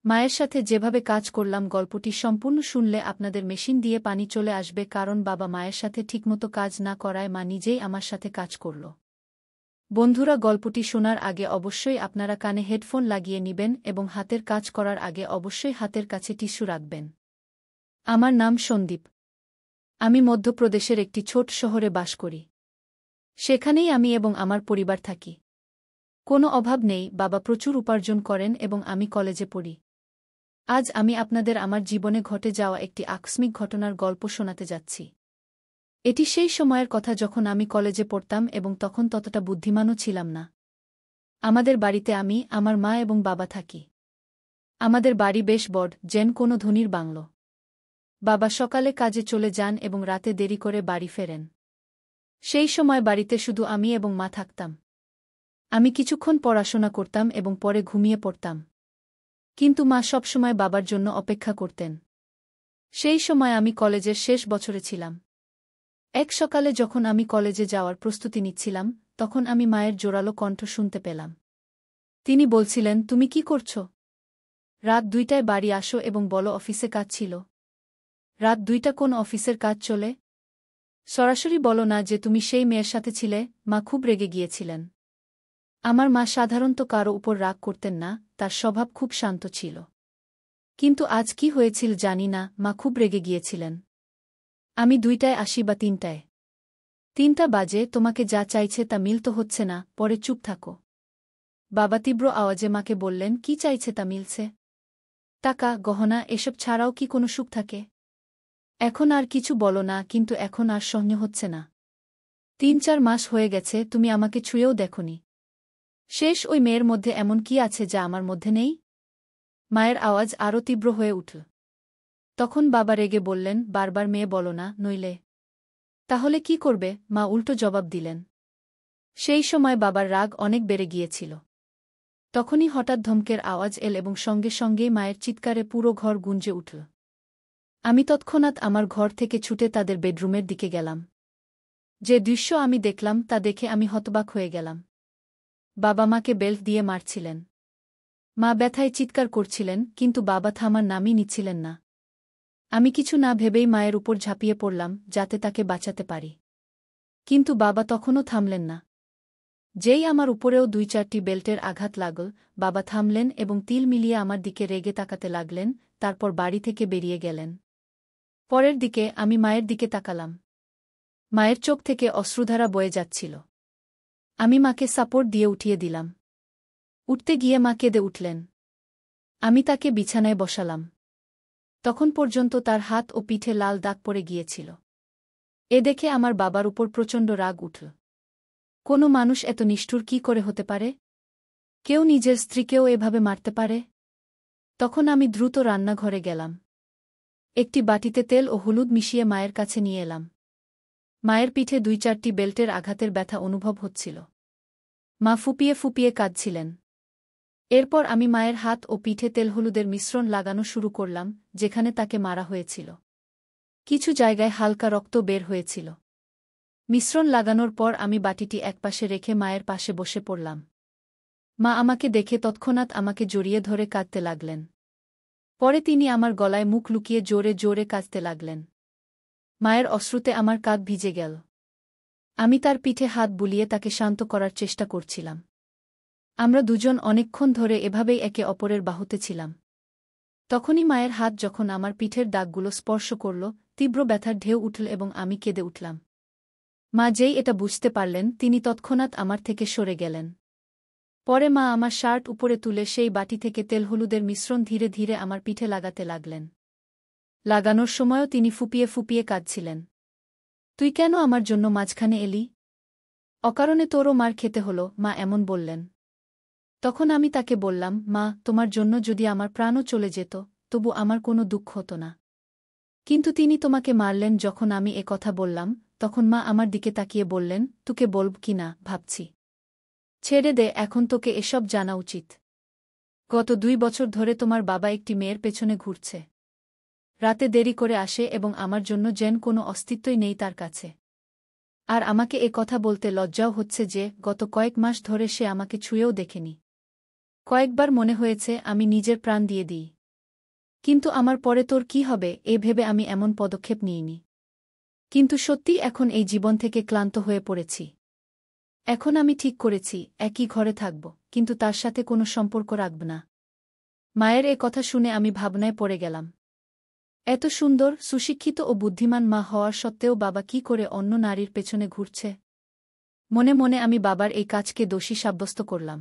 মায়ের সাথে যেভাবে কাজ করলাম গল্পটি সম্পূর্ণ শুনলে আপনাদের মেশিন দিয়ে পানি চলে আসবে, কারণ বাবা মায়ের সাথে ঠিকমতো কাজ না করায় মা নিজেই আমার সাথে কাজ করল। বন্ধুরা, গল্পটি শোনার আগে অবশ্যই আপনারা কানে হেডফোন লাগিয়ে নিবেন এবং হাতের কাজ করার আগে অবশ্যই হাতের কাছে টিস্যু রাখবেন। আমার নাম সন্দীপ। আমি মধ্যপ্রদেশের একটি ছোট শহরে বাস করি। সেখানেই আমি এবং আমার পরিবার থাকি। কোনো অভাব নেই, বাবা প্রচুর উপার্জন করেন এবং আমি কলেজে পড়ি। আজ আমি আপনাদের আমার জীবনে ঘটে যাওয়া একটি আকস্মিক ঘটনার গল্প শোনাতে যাচ্ছি। এটি সেই সময়ের কথা যখন আমি কলেজে পড়তাম এবং তখন ততটা বুদ্ধিমানও ছিলাম না। আমাদের বাড়িতে আমি, আমার মা এবং বাবা থাকি। আমাদের বাড়ি বেশ বড়, যেন কোনো ধনীর বাংলো। বাবা সকালে কাজে চলে যান এবং রাতে দেরি করে বাড়ি ফেরেন। সেই সময় বাড়িতে শুধু আমি এবং মা থাকতাম। আমি কিছুক্ষণ পড়াশোনা করতাম এবং পরে ঘুমিয়ে পড়তাম। কিন্তু মা সবসময় বাবার জন্য অপেক্ষা করতেন। সেই সময় আমি কলেজের শেষ বছরে ছিলাম। এক সকালে যখন আমি কলেজে যাওয়ার প্রস্তুতি নিচ্ছিলাম, তখন আমি মায়ের জোরালো কণ্ঠ শুনতে পেলাম। তিনি বলছিলেন, তুমি কি করছ? রাত 2টায় বাড়ি আসো এবং বলো অফিসে কাজ ছিল। রাত 2টা কোন অফিসের কাজ চলে? সরাসরি বলো না যে তুমি সেই মেয়ের সাথে ছিলে। মা খুব রেগে গিয়েছিলেন। আমার মা সাধারণত কারো উপর রাগ করতেন না, তার স্বভাব খুব শান্ত ছিল। কিন্তু আজ কি হয়েছিল জানি না, মা খুব রেগে গিয়েছিলেন। আমি 2টায় আসি বা 3টায়? 3টা বাজে, তোমাকে যা চাইছে তা মিলতে হচ্ছে না, পরে চুপ থাকো। বাবা তীব্র আওয়াজে মাকে বললেন, কি চাইছে তা মিলছে? টাকা, গহনা, এসব ছাড়াও কি কোনো সুখ থাকে? এখন আর কিছু বলো না, কিন্তু এখন আর সহ্য হচ্ছে না। 3-4 মাস হয়ে গেছে, তুমি আমাকে ছুঁয়েও দেখোনি। শেষ ওই মেয়ের মধ্যে এমন কি আছে যা আমার মধ্যে নেই? মায়ের আওয়াজ আরও তীব্র হয়ে উঠল। তখন বাবা রেগে বললেন, বারবার মেয়ে বলো না, নইলে। তাহলে কি করবে? মা উল্টো জবাব দিলেন। সেই সময় বাবার রাগ অনেক বেড়ে গিয়েছিল। তখনই হঠাৎ ধমকের আওয়াজ এল এবং সঙ্গে সঙ্গেই মায়ের চিৎকারে পুরো ঘর গুঞ্জে উঠল। আমি তৎক্ষণাৎ আমার ঘর থেকে ছুটে তাদের বেডরুমের দিকে গেলাম। যে দৃশ্য আমি দেখলাম তা দেখে আমি হতবাক হয়ে গেলাম। বাবা মাকে বেল্ট দিয়ে মারছিলেন। মা ব্যথায় চিৎকার করছিলেন, কিন্তু বাবা থামার নামই নিচ্ছিলেন না। আমি কিছু না ভেবেই মায়ের উপর ঝাঁপিয়ে পড়লাম, যাতে তাকে বাঁচাতে পারি। কিন্তু বাবা তখনও থামলেন না। যেই আমার উপরেও 2-4টি বেল্টের আঘাত লাগল, বাবা থামলেন এবং তিল মিলিয়ে আমার দিকে রেগে তাকাতে লাগলেন, তারপর বাড়ি থেকে বেরিয়ে গেলেন। পরের দিকে আমি মায়ের দিকে তাকালাম। মায়ের চোখ থেকে অশ্রুধারা বয়ে যাচ্ছিল। আমি মাকে সাপোর্ট দিয়ে উঠিয়ে দিলাম। উঠতে গিয়ে মা কেঁদে উঠলেন। আমি তাকে বিছানায় বসালাম। তখন পর্যন্ত তার হাত ও পিঠে লাল দাগ পড়ে গিয়েছিল। এ দেখে আমার বাবার উপর প্রচণ্ড রাগ উঠল। কোনো মানুষ এত নিষ্ঠুর কি করে হতে পারে? কেউ নিজের স্ত্রীকেও এভাবে মারতে পারে? তখন আমি দ্রুত রান্নাঘরে গেলাম। একটি বাটিতে তেল ও হলুদ মিশিয়ে মায়ের কাছে নিয়ে এলাম। মায়ের পিঠে 2-4টি বেল্টের আঘাতের ব্যথা অনুভব হচ্ছিল। মা ফুপিয়ে ফুপিয়ে কাঁদছিলেন। এরপর আমি মায়ের হাত ও পিঠে তেল হলুদের মিশ্রণ লাগানো শুরু করলাম, যেখানে তাকে মারা হয়েছিল। কিছু জায়গায় হালকা রক্ত বের হয়েছিল। মিশ্রণ লাগানোর পর আমি বাটিটি একপাশে রেখে মায়ের পাশে বসে পড়লাম। মা আমাকে দেখে তৎক্ষণাৎ আমাকে জড়িয়ে ধরে কাঁদতে লাগলেন। পরে তিনি আমার গলায় মুখ লুকিয়ে জোরে জোরে কাঁদতে লাগলেন। মায়ের অশ্রুতে আমার কাঁধ ভিজে গেল। আমি তার পিঠে হাত বুলিয়ে তাকে শান্ত করার চেষ্টা করছিলাম। আমরা দুজন অনেকক্ষণ ধরে এভাবেই একে অপরের বাহুতে ছিলাম। তখনই মায়ের হাত যখন আমার পিঠের দাগগুলো স্পর্শ করল, তীব্র ব্যথার ঢেউ উঠল এবং আমি কেঁদে উঠলাম। মা যেই এটা বুঝতে পারলেন, তিনি তৎক্ষণাৎ আমার থেকে সরে গেলেন। পরে মা আমার শার্ট উপরে তুলে সেই বাটি থেকে তেল হলুদের মিশ্রণ ধীরে ধীরে আমার পিঠে লাগাতে লাগলেন। লাগানোর সময়ও তিনি ফুপিয়ে ফুপিয়ে কাঁদছিলেন। তুই কেন আমার জন্য মাঝখানে এলি? অকারণে তোরও মার খেতে হলো, মা এমন বললেন। তখন আমি তাকে বললাম, মা, তোমার জন্য যদি আমার প্রাণও চলে যেত, তবু আমার কোনো দুঃখ হতো না। কিন্তু তিনি তোমাকে মারলেন। যখন আমি এ কথা বললাম, তখন মা আমার দিকে তাকিয়ে বললেন, তোকে বলব কি না ভাবছি। ছেড়ে দে, এখন তোকে এসব জানা উচিত। গত 2 বছর ধরে তোমার বাবা একটি মেয়ের পেছনে ঘুরছে। রাতে দেরি করে আসে এবং আমার জন্য যেন কোনো অস্তিত্বই নেই তার কাছে। আর আমাকে এ কথা বলতে লজ্জাও হচ্ছে যে গত কয়েক মাস ধরে সে আমাকে ছুঁয়েও দেখেনি। কয়েকবার মনে হয়েছে আমি নিজের প্রাণ দিয়ে দিই। কিন্তু আমার পরে তোর কি হবে এ ভেবে আমি এমন পদক্ষেপ নিইনি। কিন্তু সত্যি এখন এই জীবন থেকে ক্লান্ত হয়ে পড়েছি। এখন আমি ঠিক করেছি একই ঘরে থাকব, কিন্তু তার সাথে কোনো সম্পর্ক রাখব না। মায়ের এ কথা শুনে আমি ভাবনায় পড়ে গেলাম। এত সুন্দর, সুশিক্ষিত ও বুদ্ধিমান মা হওয়ার সত্ত্বেও বাবা কি করে অন্য নারীর পেছনে ঘুরছে। মনে মনে আমি বাবার এই কাজকে দোষী সাব্যস্ত করলাম।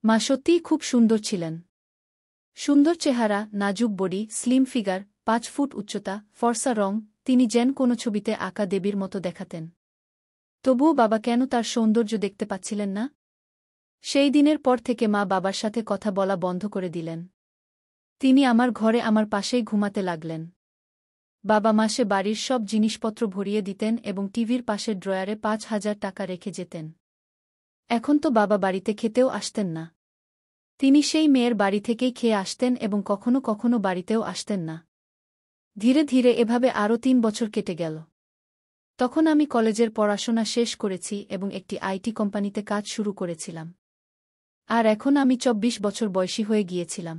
মা সত্যিই খুব সুন্দর ছিলেন। সুন্দর চেহারা, নাজুক বডি, স্লিম ফিগার, 5 ফুট উচ্চতা, ফর্সা রং, তিনি যেন কোনো ছবিতে আঁকা দেবীর মতো দেখাতেন। তবুও বাবা কেন তার সৌন্দর্য দেখতে পাচ্ছিলেন না? সেই দিনের পর থেকে মা বাবার সাথে কথা বলা বন্ধ করে দিলেন। তিনি আমার ঘরে আমার পাশেই ঘুমাতে লাগলেন। বাবা মাসে বাড়ির সব জিনিসপত্র ভরিয়ে দিতেন এবং টিভির পাশের ড্রয়ারে 5,000 টাকা রেখে যেতেন। এখন তো বাবা বাড়িতে খেতেও আসতেন না। তিনি সেই মেয়ের বাড়ি থেকেই খেয়ে আসতেন এবং কখনো কখনো বাড়িতেও আসতেন না। ধীরে ধীরে এভাবে আরও 3 বছর কেটে গেল। তখন আমি কলেজের পড়াশোনা শেষ করেছি এবং একটি আইটি কোম্পানিতে কাজ শুরু করেছিলাম। আর এখন আমি 24 বছর বয়সী হয়ে গিয়েছিলাম।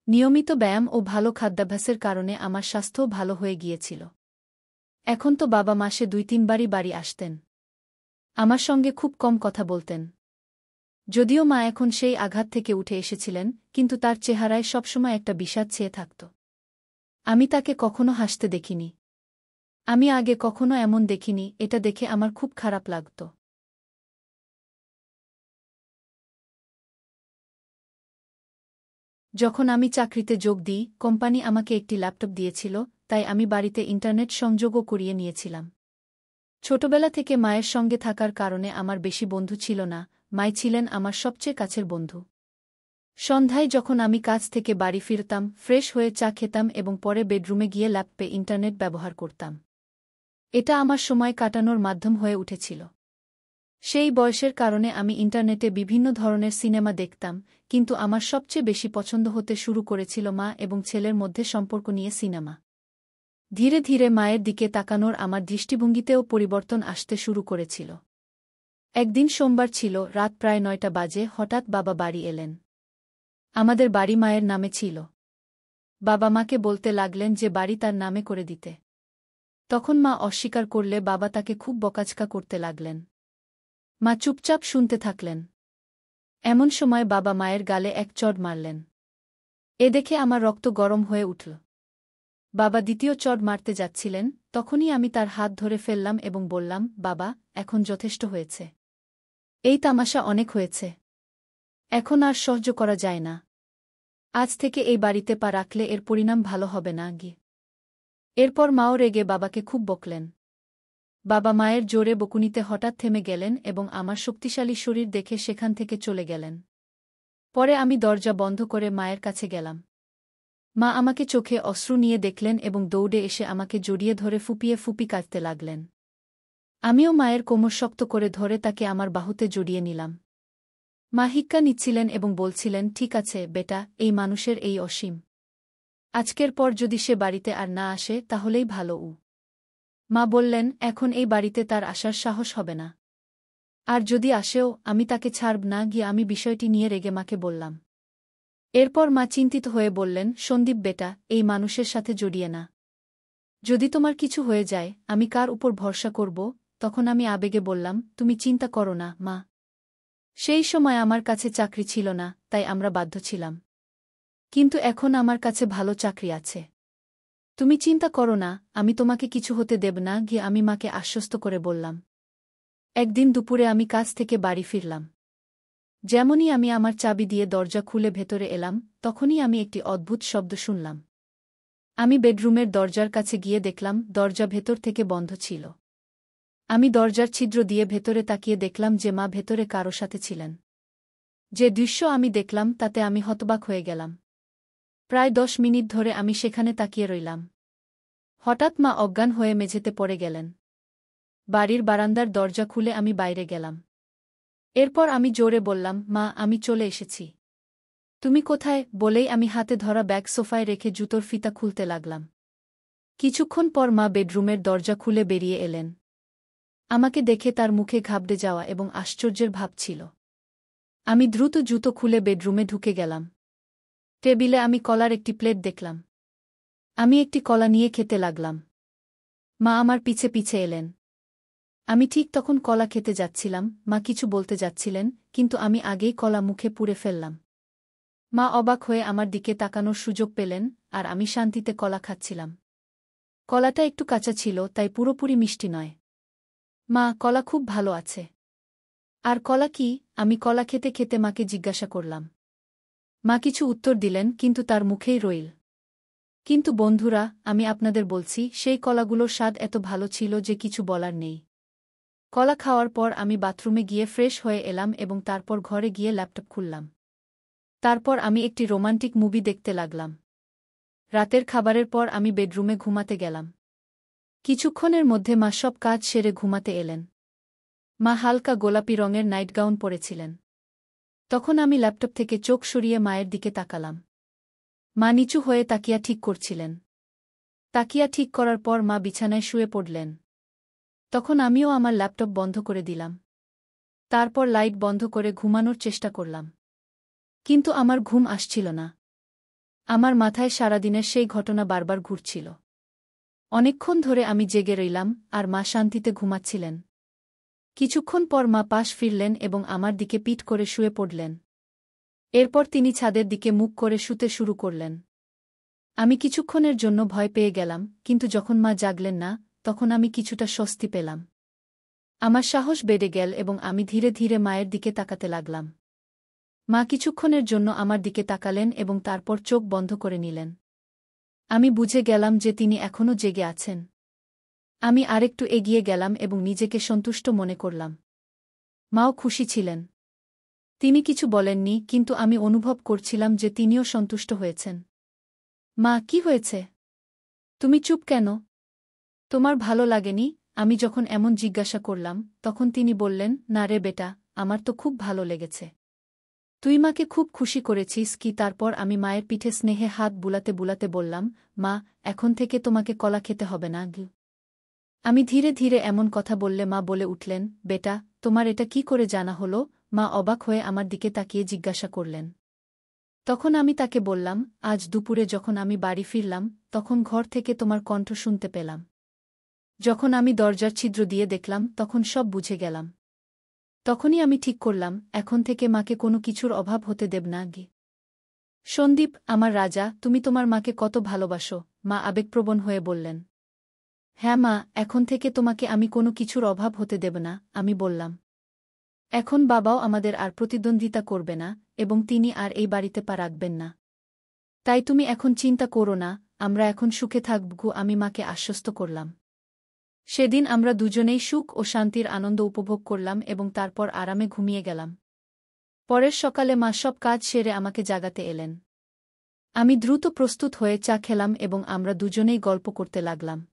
নিয়মিত ব্যায়াম ও ভালো খাদ্যাভ্যাসের কারণে আমার স্বাস্থ্যও ভালো হয়ে গিয়েছিল। এখন তো বাবা মাসে 2-3 বারই বাড়ি আসতেন। আমার সঙ্গে খুব কম কথা বলতেন। যদিও মা এখন সেই আঘাত থেকে উঠে এসেছিলেন, কিন্তু তার চেহারায় সবসময় একটা বিষাদ ছেয়ে থাকত। আমি তাকে কখনো হাসতে দেখিনি। আমি আগে কখনো এমন দেখিনি, এটা দেখে আমার খুব খারাপ লাগত। যখন আমি চাকরিতে যোগ দিই, কোম্পানি আমাকে একটি ল্যাপটপ দিয়েছিল, তাই আমি বাড়িতে ইন্টারনেট সংযোগও করিয়ে নিয়েছিলাম। ছোটবেলা থেকে মায়ের সঙ্গে থাকার কারণে আমার বেশি বন্ধু ছিল না, মাই ছিলেন আমার সবচেয়ে কাছের বন্ধু। সন্ধ্যায় যখন আমি কাজ থেকে বাড়ি ফিরতাম, ফ্রেশ হয়ে চা খেতাম এবং পরে বেডরুমে গিয়ে ল্যাপটপে ইন্টারনেট ব্যবহার করতাম। এটা আমার সময় কাটানোর মাধ্যম হয়ে উঠেছিল। সেই বয়সের কারণে আমি ইন্টারনেটে বিভিন্ন ধরনের সিনেমা দেখতাম, কিন্তু আমার সবচেয়ে বেশি পছন্দ হতে শুরু করেছিল মা এবং ছেলের মধ্যে সম্পর্ক নিয়ে সিনেমা। ধীরে ধীরে মায়ের দিকে তাকানোর আমার দৃষ্টিভঙ্গিতেও পরিবর্তন আসতে শুরু করেছিল। একদিন সোমবার ছিল, রাত প্রায় 9টা বাজে, হঠাৎ বাবা বাড়ি এলেন। আমাদের বাড়ি মায়ের নামে ছিল। বাবা মাকে বলতে লাগলেন যে বাড়ি তার নামে করে দিতে। তখন মা অস্বীকার করলে বাবা তাকে খুব বকাঝকা করতে লাগলেন। মা চুপচাপ শুনতে থাকলেন। এমন সময় বাবা মায়ের গালে এক চড় মারলেন। এ দেখে আমার রক্ত গরম হয়ে উঠল। বাবা দ্বিতীয় চড় মারতে যাচ্ছিলেন, তখনই আমি তার হাত ধরে ফেললাম এবং বললাম, বাবা, এখন যথেষ্ট হয়েছে। এই তামাশা অনেক হয়েছে। এখন আর সহ্য করা যায় না। আজ থেকে এই বাড়িতে পা রাখলে এর পরিণাম ভালো হবে না গি। এরপর মাও রেগে বাবাকে খুব বকলেন। বাবা মায়ের জোরে বকুনিতে হঠাৎ থেমে গেলেন এবং আমার শক্তিশালী শরীর দেখে সেখান থেকে চলে গেলেন। পরে আমি দরজা বন্ধ করে মায়ের কাছে গেলাম। মা আমাকে চোখে অশ্রু নিয়ে দেখলেন এবং দৌড়ে এসে আমাকে জড়িয়ে ধরে ফুপিয়ে ফুপি কাঁদতে লাগলেন। আমিও মায়ের কোমর শক্ত করে ধরে তাকে আমার বাহুতে জড়িয়ে নিলাম। মা হিক্কা নিচ্ছিলেন এবং বলছিলেন, ঠিক আছে বেটা, এই মানুষের এই অসীম। আজকের পর যদি সে বাড়িতে আর না আসে তাহলেই ভালো। মা বললেন, এখন এই বাড়িতে তার আসার সাহস হবে না। আর যদি আসেও, আমি তাকে ছাড়ব না গিয়ে আমি বিষয়টি নিয়ে রেগে মাকে বললাম। এরপর মা চিন্তিত হয়ে বললেন, সন্দীপ বেটা, এই মানুষের সাথে জড়িয়ে না। যদি তোমার কিছু হয়ে যায়, আমি কার উপর ভরসা করব? তখন আমি আবেগে বললাম, তুমি চিন্তা করো না মা। সেই সময় আমার কাছে চাকরি ছিল না, তাই আমরা বাধ্য ছিলাম। কিন্তু এখন আমার কাছে ভালো চাকরি আছে। তুমি চিন্তা করো না, আমি তোমাকে কিছু হতে দেব না গিয়ে আমি মাকে আশ্বস্ত করে বললাম। একদিন দুপুরে আমি কাজ থেকে বাড়ি ফিরলাম। যেমনই আমি আমার চাবি দিয়ে দরজা খুলে ভেতরে এলাম, তখনই আমি একটি অদ্ভুত শব্দ শুনলাম। আমি বেডরুমের দরজার কাছে গিয়ে দেখলাম দরজা ভেতর থেকে বন্ধ ছিল। আমি দরজার ছিদ্র দিয়ে ভেতরে তাকিয়ে দেখলাম যে মা ভেতরে কারো সাথে ছিলেন। যে দৃশ্য আমি দেখলাম তাতে আমি হতবাক হয়ে গেলাম। প্রায় 10 মিনিট ধরে আমি সেখানে তাকিয়ে রইলাম। হঠাৎ মা অজ্ঞান হয়ে মেঝেতে পড়ে গেলেন। বাড়ির বারান্দার দরজা খুলে আমি বাইরে গেলাম। এরপর আমি জোরে বললাম, মা, আমি চলে এসেছি। তুমি কোথায়? বলেই আমি হাতে ধরা ব্যাগ সোফায় রেখে জুতোর ফিতা খুলতে লাগলাম। কিছুক্ষণ পর মা বেডরুমের দরজা খুলে বেরিয়ে এলেন। আমাকে দেখে তার মুখে ঘাবড়ে যাওয়া এবং আশ্চর্যের ভাব ছিল। আমি দ্রুত জুতো খুলে বেডরুমে ঢুকে গেলাম। টেবিলে আমি কলার একটি প্লেট দেখলাম। আমি একটি কলা নিয়ে খেতে লাগলাম। মা আমার পিছে পিছে এলেন। আমি ঠিক তখন কলা খেতে যাচ্ছিলাম, মা কিছু বলতে যাচ্ছিলেন, কিন্তু আমি আগেই কলা মুখে পুরে ফেললাম। মা অবাক হয়ে আমার দিকে তাকানোর সুযোগ পেলেন, আর আমি শান্তিতে কলা খাচ্ছিলাম। কলাটা একটু কাঁচা ছিল, তাই পুরোপুরি মিষ্টি নয়। মা, কলা খুব ভালো আছে। আর কলা কি? আমি কলা খেতে খেতে মাকে জিজ্ঞাসা করলাম। মা কিছু উত্তর দিলেন, কিন্তু তার মুখেই রইল। কিন্তু বন্ধুরা, আমি আপনাদের বলছি, সেই কলাগুলোর স্বাদ এত ভালো ছিল যে কিছু বলার নেই। কলা খাওয়ার পর আমি বাথরুমে গিয়ে ফ্রেশ হয়ে এলাম এবং তারপর ঘরে গিয়ে ল্যাপটপ খুললাম। তারপর আমি একটি রোমান্টিক মুভি দেখতে লাগলাম। রাতের খাবারের পর আমি বেডরুমে ঘুমাতে গেলাম। কিছুক্ষণের মধ্যে মা সব কাজ সেরে ঘুমাতে এলেন। মা হালকা গোলাপি রঙের নাইট গাউন পরেছিলেন। তখন আমি ল্যাপটপ থেকে চোখ সরিয়ে মায়ের দিকে তাকালাম। মা নিচু হয়ে তাকিয়া ঠিক করছিলেন। তাকিয়া ঠিক করার পর মা বিছানায় শুয়ে পড়লেন। তখন আমিও আমার ল্যাপটপ বন্ধ করে দিলাম। তারপর লাইট বন্ধ করে ঘুমানোর চেষ্টা করলাম। কিন্তু আমার ঘুম আসছিল না। আমার মাথায় সারাদিনের সেই ঘটনা বারবার ঘুরছিল। অনেকক্ষণ ধরে আমি জেগে রইলাম, আর মা শান্তিতে ঘুমাচ্ছিলেন। কিছুক্ষণ পর মা পাশ ফিরলেন এবং আমার দিকে পিঠ করে শুয়ে পড়লেন। এরপর তিনি ছাদের দিকে মুখ করে শুতে শুরু করলেন। আমি কিছুক্ষণের জন্য ভয় পেয়ে গেলাম, কিন্তু যখন মা জাগলেন না, তখন আমি কিছুটা স্বস্তি পেলাম। আমার সাহস বেড়ে গেল এবং আমি ধীরে ধীরে মায়ের দিকে তাকাতে লাগলাম। মা কিছুক্ষণের জন্য আমার দিকে তাকালেন এবং তারপর চোখ বন্ধ করে নিলেন। আমি বুঝে গেলাম যে তিনি এখনও জেগে আছেন। আমি আরেকটু এগিয়ে গেলাম এবং নিজেকে সন্তুষ্ট মনে করলাম। মাও খুশি ছিলেন। তিনি কিছু বলেননি, কিন্তু আমি অনুভব করছিলাম যে তিনিও সন্তুষ্ট হয়েছেন। মা, কি হয়েছে? তুমি চুপ কেন? তোমার ভালো লাগেনি? আমি যখন এমন জিজ্ঞাসা করলাম, তখন তিনি বললেন, না রে বেটা, আমার তো খুব ভালো লেগেছে। তুই মাকে খুব খুশি করেছিস কি? তারপর আমি মায়ের পিঠে স্নেহে হাত বুলাতে বুলাতে বললাম, মা, এখন থেকে তোমাকে কলা খেতে হবে না। আমি ধীরে ধীরে এমন কথা বললে মা বলে উঠলেন, বেটা, তোমার এটা কি করে জানা হলো? মা অবাক হয়ে আমার দিকে তাকিয়ে জিজ্ঞাসা করলেন। তখন আমি তাকে বললাম, আজ দুপুরে যখন আমি বাড়ি ফিরলাম, তখন ঘর থেকে তোমার কণ্ঠ শুনতে পেলাম। যখন আমি দরজার ছিদ্র দিয়ে দেখলাম, তখন সব বুঝে গেলাম। তখনই আমি ঠিক করলাম, এখন থেকে মাকে কোনো কিছুর অভাব হতে দেব না। সন্দীপ, আমার রাজা, তুমি তোমার মাকে কত ভালোবাসো, মা আবেগপ্রবণ হয়ে বললেন। হ্যাঁ মা, এখন থেকে তোমাকে আমি কোনো কিছুর অভাব হতে দেব না, আমি বললাম। এখন বাবাও আমাদের আর প্রতিদ্বন্দ্বিতা করবে না, এবং তিনি আর এই বাড়িতে পা রাখবেন না। তাই তুমি এখন চিন্তা করো না, আমরা এখন সুখে থাকব, আমি মাকে আশ্বস্ত করলাম। সেদিন আমরা দুজনেই সুখ ও শান্তির আনন্দ উপভোগ করলাম এবং তারপর আরামে ঘুমিয়ে গেলাম। পরের সকালে মা সব কাজ সেরে আমাকে জাগাতে এলেন। আমি দ্রুত প্রস্তুত হয়ে চা খেলাম এবং আমরা দুজনেই গল্প করতে লাগলাম।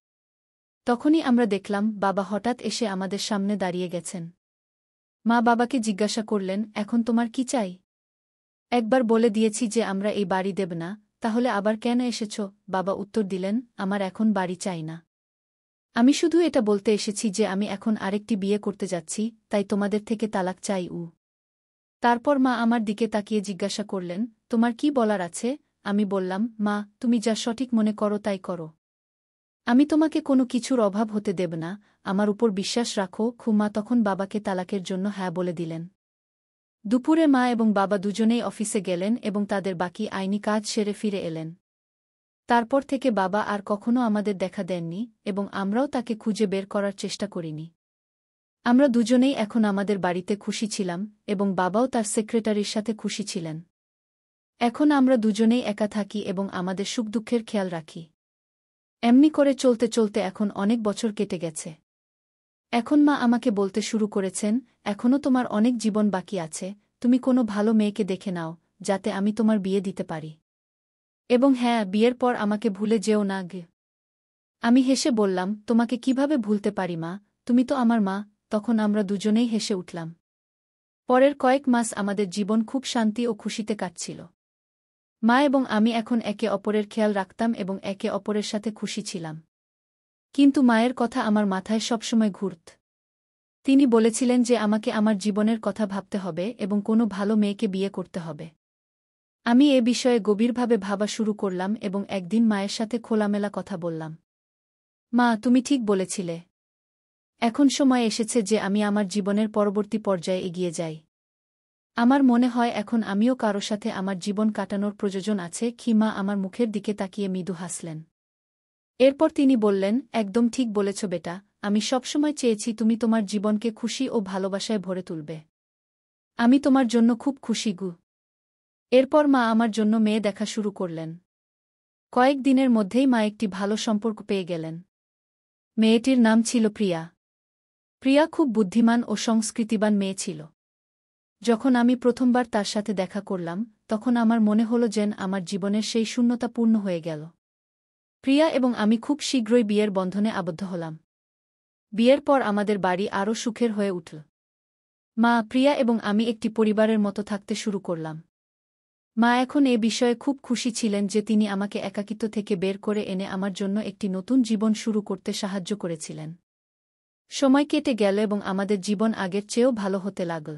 তখনই আমরা দেখলাম, বাবা হঠাৎ এসে আমাদের সামনে দাঁড়িয়ে গেছেন। মা বাবাকে জিজ্ঞাসা করলেন, এখন তোমার কি চাই? একবার বলে দিয়েছি যে আমরা এই বাড়ি দেব না, তাহলে আবার কেন এসেছ? বাবা উত্তর দিলেন, আমার এখন বাড়ি চাই না। আমি শুধু এটা বলতে এসেছি যে আমি এখন আরেকটি বিয়ে করতে যাচ্ছি, তাই তোমাদের থেকে তালাক চাই। তারপর মা আমার দিকে তাকিয়ে জিজ্ঞাসা করলেন, তোমার কি বলার আছে? আমি বললাম, মা, তুমি যা সঠিক মনে করো তাই করো। আমি তোমাকে কোনো কিছুর অভাব হতে দেব না, আমার উপর বিশ্বাস রাখো। মা তখন বাবাকে তালাকের জন্য হ্যাঁ বলে দিলেন। দুপুরে মা এবং বাবা দুজনেই অফিসে গেলেন এবং তাদের বাকি আইনি কাজ সেরে ফিরে এলেন। তারপর থেকে বাবা আর কখনো আমাদের দেখা দেননি এবং আমরাও তাকে খুঁজে বের করার চেষ্টা করিনি। আমরা দুজনেই এখন আমাদের বাড়িতে খুশি ছিলাম এবং বাবাও তার সেক্রেটারির সাথে খুশি ছিলেন। এখন আমরা দুজনেই একা থাকি এবং আমাদের সুখ দুঃখের খেয়াল রাখি। এমনি করে চলতে চলতে এখন অনেক বছর কেটে গেছে। এখন মা আমাকে বলতে শুরু করেছেন, এখনও তোমার অনেক জীবন বাকি আছে, তুমি কোনো ভালো মেয়েকে দেখে নাও, যাতে আমি তোমার বিয়ে দিতে পারি। এবং হ্যাঁ, বিয়ের পর আমাকে ভুলে যেও না। আমি হেসে বললাম, তোমাকে কিভাবে ভুলতে পারি মা, তুমি তো আমার মা। তখন আমরা দুজনেই হেসে উঠলাম। পরের কয়েক মাস আমাদের জীবন খুব শান্তি ও খুশিতে কাটছিল। মা এবং আমি এখন একে অপরের খেয়াল রাখতাম এবং একে অপরের সাথে খুশি ছিলাম। কিন্তু মায়ের কথা আমার মাথায় সবসময় ঘুরত। তিনি বলেছিলেন যে আমাকে আমার জীবনের কথা ভাবতে হবে এবং কোনো ভালো মেয়েকে বিয়ে করতে হবে। আমি এ বিষয়ে গভীরভাবে ভাবা শুরু করলাম এবং একদিন মায়ের সাথে খোলামেলা কথা বললাম। মা, তুমি ঠিক বলেছিলে। এখন সময় এসেছে যে আমি আমার জীবনের পরবর্তী পর্যায়ে এগিয়ে যাই। আমার মনে হয় এখন আমিও কারো সাথে আমার জীবন কাটানোর প্রয়োজন আছে। মা আমার মুখের দিকে তাকিয়ে মৃদু হাসলেন। এরপর তিনি বললেন, একদম ঠিক বলেছ বেটা, আমি সবসময় চেয়েছি তুমি তোমার জীবনকে খুশি ও ভালোবাসায় ভরে তুলবে। আমি তোমার জন্য খুব খুশি গু। এরপর মা আমার জন্য মেয়ে দেখা শুরু করলেন। কয়েক দিনের মধ্যেই মা একটি ভালো সম্পর্ক পেয়ে গেলেন। মেয়েটির নাম ছিল প্রিয়া। প্রিয়া খুব বুদ্ধিমান ও সংস্কৃতিবান মেয়ে ছিল। যখন আমি প্রথমবার তার সাথে দেখা করলাম, তখন আমার মনে হল যেন আমার জীবনের সেই শূন্যতা পূর্ণ হয়ে গেল। প্রিয়া এবং আমি খুব শীঘ্রই বিয়ের বন্ধনে আবদ্ধ হলাম। বিয়ের পর আমাদের বাড়ি আরও সুখের হয়ে উঠল। মা, প্রিয়া এবং আমি একটি পরিবারের মতো থাকতে শুরু করলাম। মা এখন এ বিষয়ে খুব খুশি ছিলেন যে তিনি আমাকে একাকিত্ব থেকে বের করে এনে আমার জন্য একটি নতুন জীবন শুরু করতে সাহায্য করেছিলেন। সময় কেটে গেল এবং আমাদের জীবন আগের চেয়েও ভালো হতে লাগল।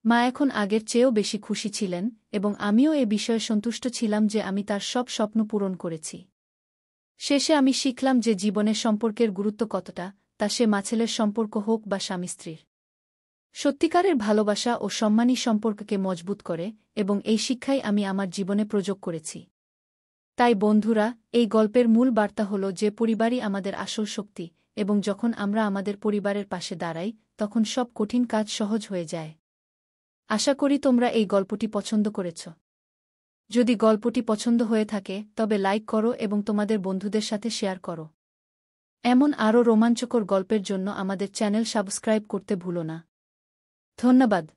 মা এখন আগের চেয়েও বেশি খুশি ছিলেন এবং আমিও এ বিষয়ে সন্তুষ্ট ছিলাম যে আমি তার সব স্বপ্ন পূরণ করেছি। শেষে আমি শিখলাম যে জীবনের সম্পর্কের গুরুত্ব কতটা, তা সে মা-ছেলের সম্পর্ক হোক বা স্বামী-স্ত্রীর। সত্যিকারের ভালোবাসা ও সম্মানী সম্পর্ককে মজবুত করে এবং এই শিক্ষাই আমি আমার জীবনে প্রয়োগ করেছি। তাই বন্ধুরা, এই গল্পের মূল বার্তা হল যে পরিবারই আমাদের আসল শক্তি এবং যখন আমরা আমাদের পরিবারের পাশে দাঁড়াই, তখন সব কঠিন কাজ সহজ হয়ে যায়। আশা করি তোমরা এই গল্পটি পছন্দ করেছ। যদি গল্পটি পছন্দ হয়ে থাকে তবে লাইক করো এবং তোমাদের বন্ধুদের সাথে শেয়ার করো। এমন আরও রোমাঞ্চকর গল্পের জন্য আমাদের চ্যানেল সাবস্ক্রাইব করতে ভুলো না। ধন্যবাদ।